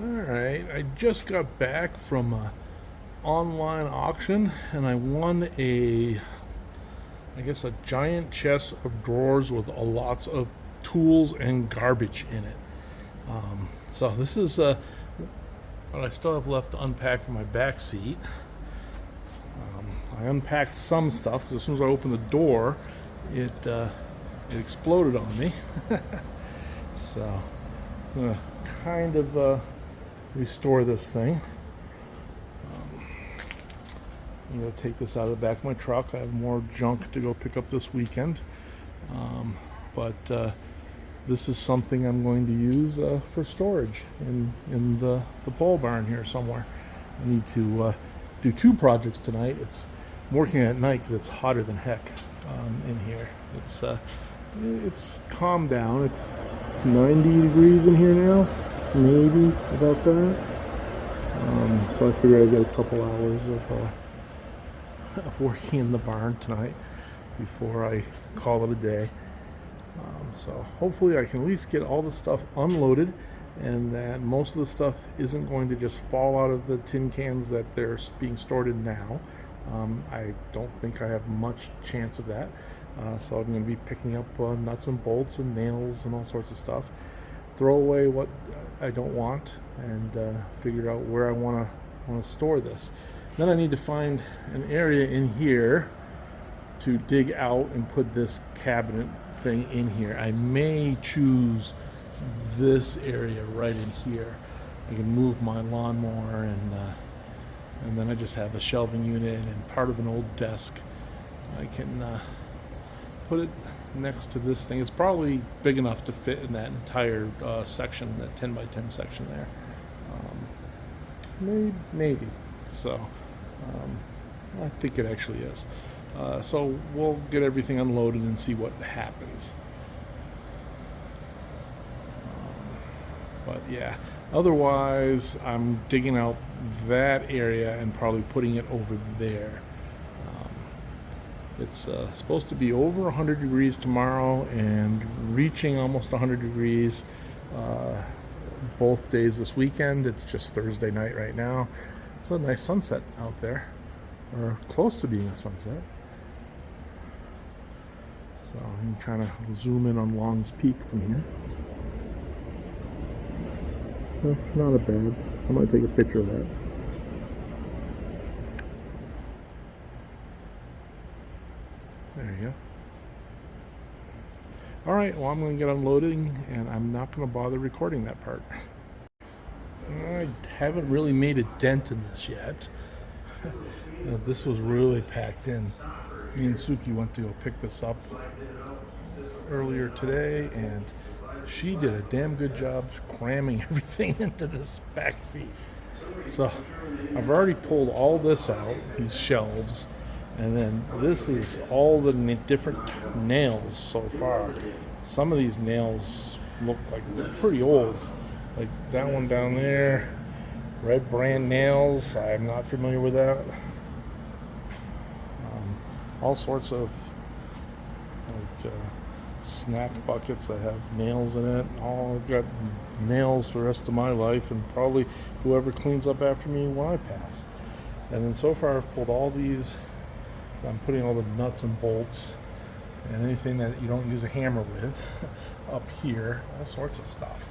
Alright, I just got back from a online auction and I won a giant chest of drawers with lots of tools and garbage in it. So this is what I still have left to unpack from my back seat. I unpacked some stuff because as soon as I opened the door, it exploded on me. So I'm gonna kind of restore this thing. I'm going to take this out of the back of my truck. I have more junk to go pick up this weekend. But this is something I'm going to use for storage in the pole barn here somewhere. I need to do two projects tonight. I'm working at night because it's hotter than heck in here. It's calmed down. It's 90 degrees in here now, maybe about that. So I figured I'd get a couple hours of working in the barn tonight before I call it a day. So hopefully I can at least get all the stuff unloaded and that most of the stuff isn't going to just fall out of the tin cans that they're being stored in now. I don't think I have much chance of that. So I'm going to be picking up nuts and bolts and nails and all sorts of stuff. Throw away what I don't want and figure out where I want to store this. Then I need to find an area in here to dig out and put this cabinet thing in here. I may choose this area right in here. I can move my lawnmower and then I just have a shelving unit and part of an old desk. I can put it next to this thing. It's probably big enough to fit in that entire section, that 10 by 10 section there. Maybe. So I think it actually is. So we'll get everything unloaded and see what happens. But yeah, otherwise I'm digging out that area and probably putting it over there. It's supposed to be over 100 degrees tomorrow and reaching almost 100 degrees both days this weekend. It's just Thursday night right now. It's a nice sunset out there, or close to being a sunset. So you can kind of zoom in on Long's Peak from here. So not a bad. I might take a picture of that. There you go. All right, well, I'm going to get unloading, and I'm not going to bother recording that part. I haven't really made a dent in this yet. This was really packed in. Me and Suki went to go pick this up earlier today, and she did a damn good job cramming everything into this back seat. So I've already pulled all this out, these shelves, and then this is all the different nails so far. Some of these nails look like they're pretty old. Like that one down there, Red Brand nails. I'm not familiar with that. All sorts of like snack buckets that have nails in it. I've got nails for the rest of my life, and probably whoever cleans up after me when I pass. And then so far I've pulled all these. I'm putting all the nuts and bolts and anything that you don't use a hammer with up here. All sorts of stuff.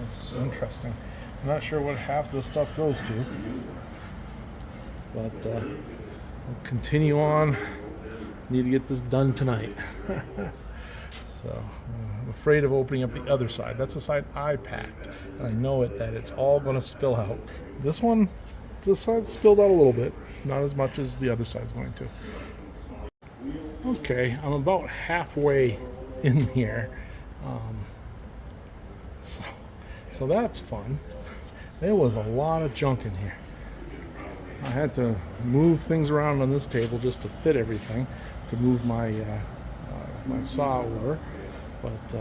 It's interesting. I'm not sure what half this stuff goes to, but we'll continue on. Need to get this done tonight. So I'm afraid of opening up the other side. That's the side I packed, and I know that it's all going to spill out. This side spilled out a little bit, not as much as the other side's going to. Okay, I'm about halfway in here. So that's fun. There was a lot of junk in here. I had to move things around on this table just to fit everything, to move my my saw over. But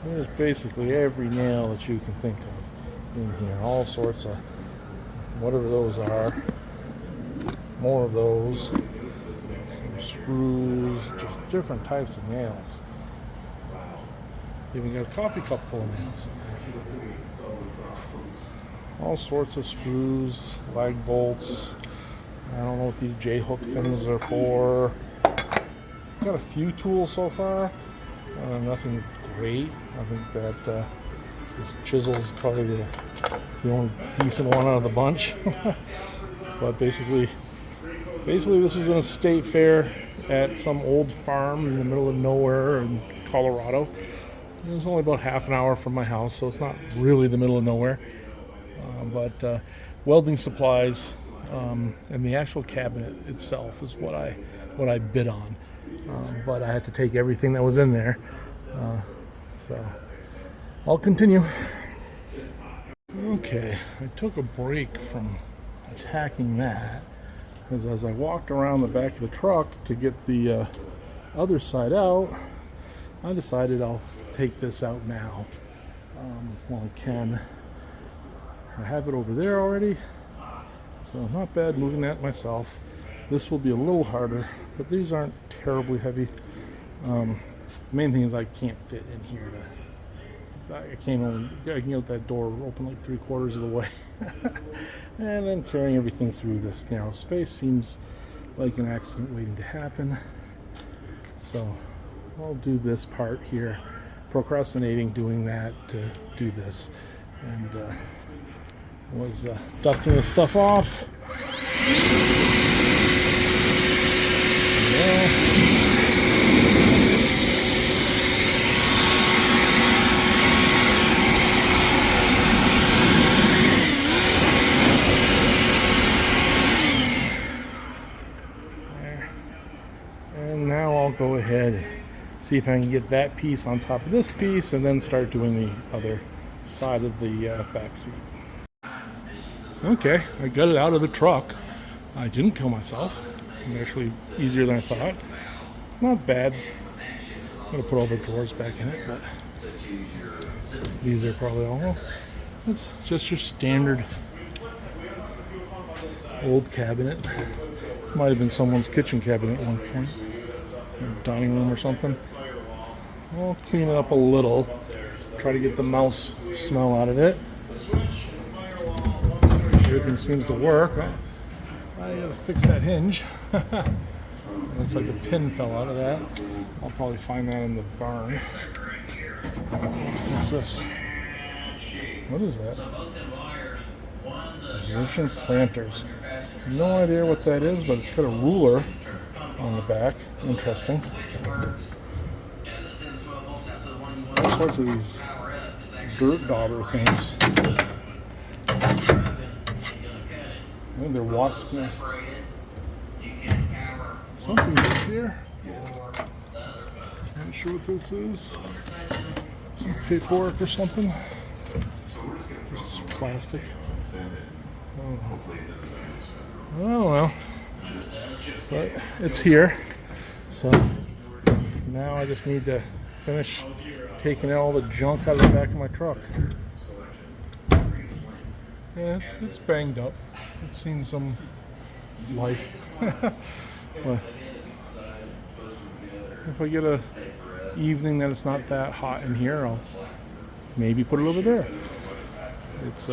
there's basically every nail that you can think of in here. All sorts of whatever those are. More of those. Some screws, just different types of nails. Even got a coffee cup full of nails. All sorts of screws, lag bolts. I don't know what these J-hook things are for. Got a few tools so far. Nothing great. I think that this chisel is probably the only decent one out of the bunch. But basically this was an estate fair at some old farm in the middle of nowhere in Colorado. It was only about half an hour from my house, so it's not really the middle of nowhere. But welding supplies and the actual cabinet itself is what I bid on. But I had to take everything that was in there. So I'll continue. Okay, I took a break from attacking that because as I walked around the back of the truck to get the other side out, I decided I'll take this out now while I can. I have it over there already, so not bad moving that myself. This will be a little harder, but these aren't terribly heavy. The main thing is I can't fit in here. I can get that door open like 3/4 of the way. And then carrying everything through this narrow space seems like an accident waiting to happen. So I'll do this part here, procrastinating doing that to do this. And was dusting the stuff off. And now I'll go ahead and see if I can get that piece on top of this piece and then start doing the other side of the back seat. Okay, I got it out of the truck. I didn't kill myself. It's actually easier than I thought. It's not bad. I'm going to put all the drawers back in it, but these are probably all. It's just your standard old cabinet. Might have been someone's kitchen cabinet at one point, or dining room or something. I'll clean it up a little. Try to get the mouse smell out of it. Everything seems to work. I gotta fix that hinge. Looks like a pin fell out of that. I'll probably find that in the barn. What's this? What is that? Position planters. No idea what that is, but it's got a ruler on the back. Interesting. All sorts of these dirt dauber things. I think they're wasp nests. Something up here. Not sure what this is. Some paperwork or something. Just plastic. Oh well. But it's here. So now I just need to finish taking out all the junk out of the back of my truck. Yeah, it's banged up. It's seen some life. But if I get a evening that it's not that hot in here, I'll maybe put it over there. It's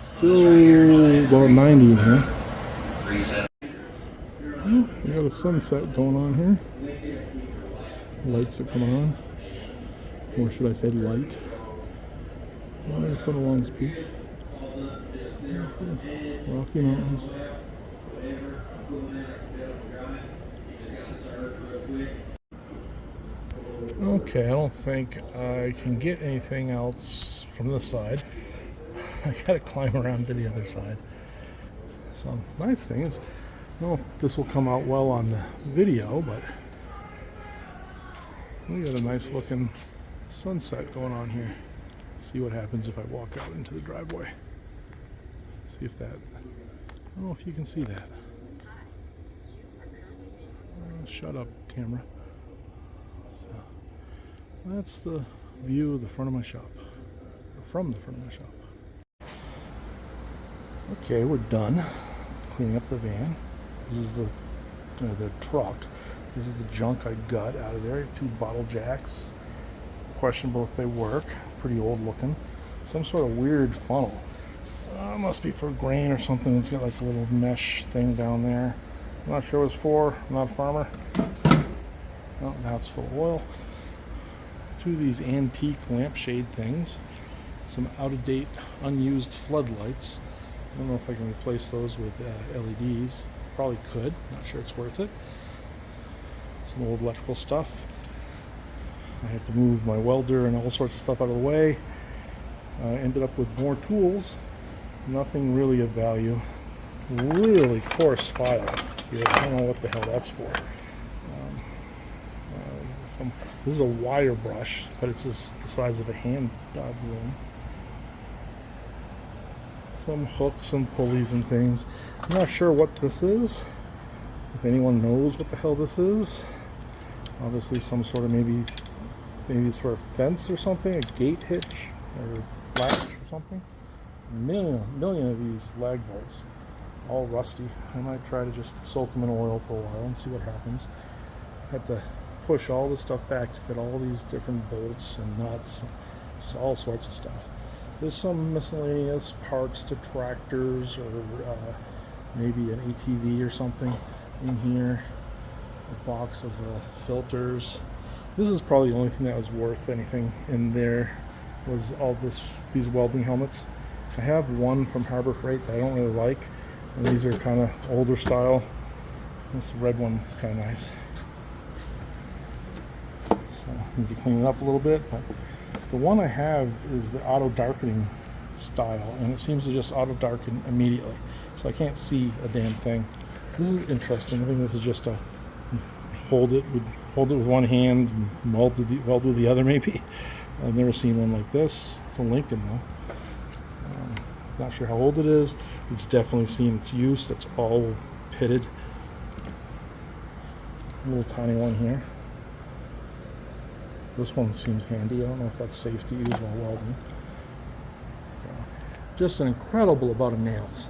still about 90 in here. We got a sunset going on here. Lights are coming on. Or should I say light? Footalong's Peak. Rocky Mountains. Okay, I don't think I can get anything else from this side. I gotta climb around to the other side. So, nice thing is, I don't know if this will come out well on the video, but we got a nice looking sunset going on here. See what happens if I walk out into the driveway. See if that, I don't know if you can see that. Shut up, camera. So, that's the view of the front of my shop. Or from the front of my shop. Okay, we're done cleaning up the van. This is the truck. This is the junk I got out of there. 2 bottle jacks, questionable if they work. Pretty old looking. Some sort of weird funnel. Must be for grain or something. It's got like a little mesh thing down there. I'm not sure what it's for. I'm not a farmer. Oh, now it's full of oil. Two of these antique lampshade things. Some out-of-date, unused floodlights. I don't know if I can replace those with LEDs. Probably could. Not sure it's worth it. Some old electrical stuff. I had to move my welder and all sorts of stuff out of the way. Ended up with more tools. Nothing really of value. Really coarse file. Yeah, I don't know what the hell that's for. This is a wire brush, but it's just the size of a hand broom. Some hooks and pulleys and things. I'm not sure what this is. If anyone knows what the hell this is. Obviously some sort of maybe sort of fence or something, a gate hitch or latch or something. A million of these lag bolts, all rusty. I might try to just soak them in oil for a while and see what happens. Had to push all this stuff back to fit all these different bolts and nuts, just all sorts of stuff. There's some miscellaneous parts to tractors or maybe an ATV or something in here. A box of filters. This is probably the only thing that was worth anything in there, was all these welding helmets. I have one from Harbor Freight that I don't really like, and these are kind of older style. This red one is kind of nice. So I need to clean it up a little bit, but the one I have is the auto darkening style, and it seems to just auto darken immediately, so I can't see a damn thing. This is interesting. I think this is just a hold it with one hand and weld with the other, maybe. I've never seen one like this. It's a Lincoln though. Not sure how old it is. It's definitely seen its use. It's all pitted. A little tiny one here. This one seems handy. I don't know if that's safe to use while welding. So, just an incredible amount of nails.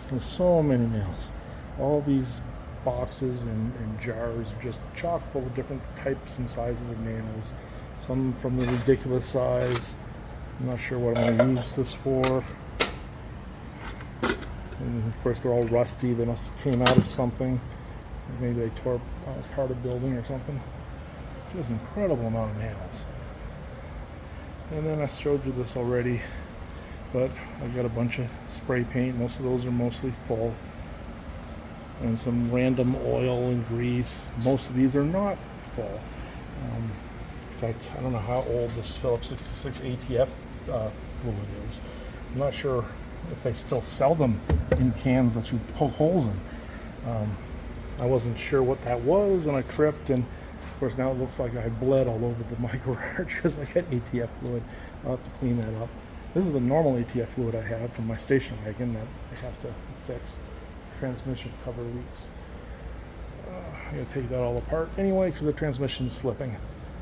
There's so many nails. All these boxes and jars are just chock full of different types and sizes of nails. Some from the ridiculous size. I'm not sure what I'm going to use this for. And of course they're all rusty. They must have came out of something. Maybe they tore apart a building or something. Just an incredible amount of nails. And then I showed you this already, but I've got a bunch of spray paint. Most of those are mostly full. And some random oil and grease. Most of these are not full. In fact, I don't know how old this Phillips 66 ATF fluid is. I'm not sure if they still sell them in cans that you poke holes in. I wasn't sure what that was, and I tripped, and of course now it looks like I bled all over the micro arch because I got ATF fluid. I'll have to clean that up. This is the normal ATF fluid I have from my station wagon that I have to fix. Transmission cover leaks. I gotta take that all apart anyway because the transmission's slipping.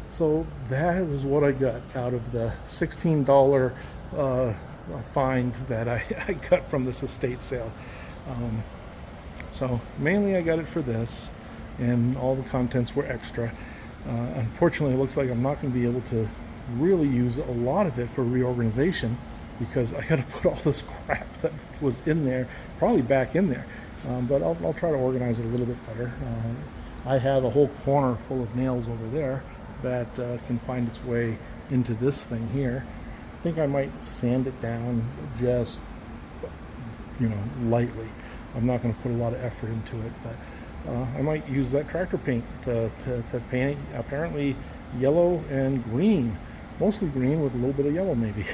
So that is what I got out of the $16 find that I got from this estate sale. So mainly I got it for this, and all the contents were extra. Unfortunately, it looks like I'm not going to be able to really use a lot of it for reorganization because I got to put all this crap that was in there probably back in there. But I'll try to organize it a little bit better. I have a whole corner full of nails over there that can find its way into this thing here. I think I might sand it down just, lightly. I'm not going to put a lot of effort into it, but I might use that tractor paint to paint it apparently yellow and green. Mostly green with a little bit of yellow maybe.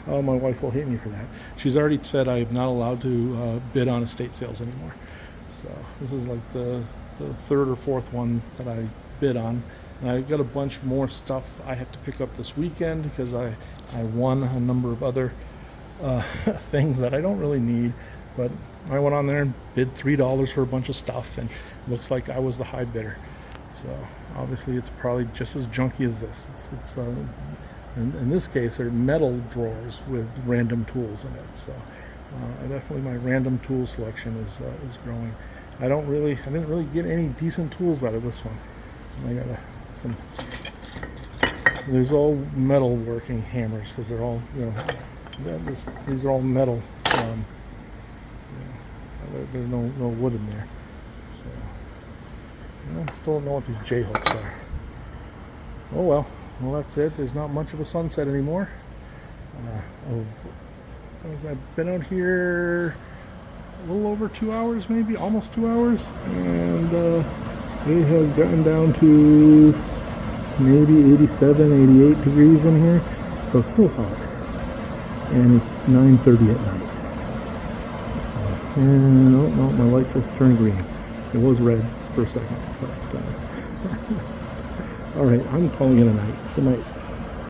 Oh, my wife will hate me for that. She's already said I'm not allowed to bid on estate sales anymore. So this is like the third or fourth one that I bid on. And I got a bunch more stuff I have to pick up this weekend because I won a number of other things that I don't really need. But I went on there and bid $3 for a bunch of stuff, and it looks like I was the high bidder. So obviously it's probably just as junky as this. It's in this case, they're metal drawers with random tools in it. So definitely my random tool selection is growing. I didn't really get any decent tools out of this one. I got some there's all metal working hammers because they're all, these are all metal. There's no wood in there. So I still don't know what these J hooks are. Oh well. Well, that's it. There's not much of a sunset anymore. I've been out here a little over 2 hours, maybe almost 2 hours, and it has gotten down to maybe 87, 88 degrees in here, so it's still hot, and it's 9:30 at night. And oh no, my light just turned green. It was red for a second, but all right, I'm calling it a night. Good night.